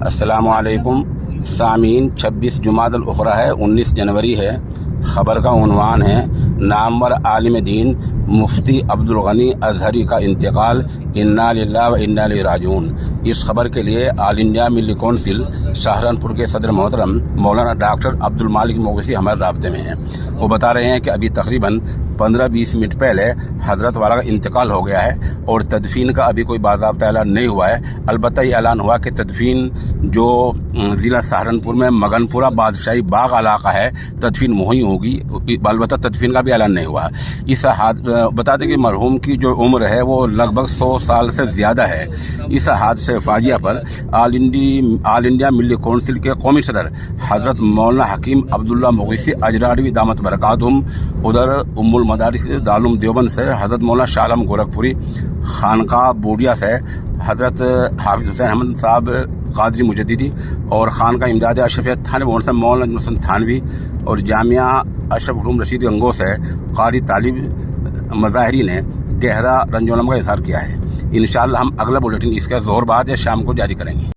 السلام علیکم سامعین، 26 جمادی الاخری ہے، 19 جنوری ہے۔ خبر کا عنوان ہے نامور عالم دین مفتی عبدالغنی ازہری کا انتقال، انا للہ و انا الیہ راجعون۔ اس خبر کے لیے آل انڈیا ملی کونسل سہارنپور کے صدر محترم مولانا ڈاکٹر عبدالمالک مغیثی ہمارے رابطے میں ہیں۔ وہ بتا رہے ہیں کہ ابھی تقریباً 15-20 منٹ پہلے حضرت والا کا انتقال ہو گیا ہے اور تدفین کا ابھی کوئی باضابطہ اعلان نہیں ہوا ہے۔ البتہ یہ اعلان ہوا کہ تدفین جو ضلع سہارنپور میں مگن پورہ بادشاہی باغ علاقہ ہے، تدفین وہیں ہوگی، البتہ تدفین کا بھی اعلان نہیں ہوا۔ بتا دیں کہ مرحوم کی جو عمر ہے وہ لگ بھگ 100 سال سے زیادہ ہے۔ اس حادثے فاجعہ پر آل انڈیا ملی کونسل کے قومی صدر حضرت مولانا حکیم عبداللہ مغیثی اجراڑوی دامت برکاتہم، ادھر ام المدارس دارالعلوم دیوبند سے حضرت مولانا شاہ عالم گورکھپوری، خانقاہ بوڈیا سے حضرت حافظ حسین احمد صاحب قادری مجددی، اور خانقاہ امداد اشرفیہ تھانوی سے مولانا نجم الحسن تھانوی، اور جامعہ اشرف علوم رشید گنگو سے قاری طالب مظاہری نے گہرا رنج و غم کا اظہار کیا ہے۔ انشاءاللہ ہم اگلا بلیٹن اس کے ظہر بعد یا شام کو جاری کریں گے۔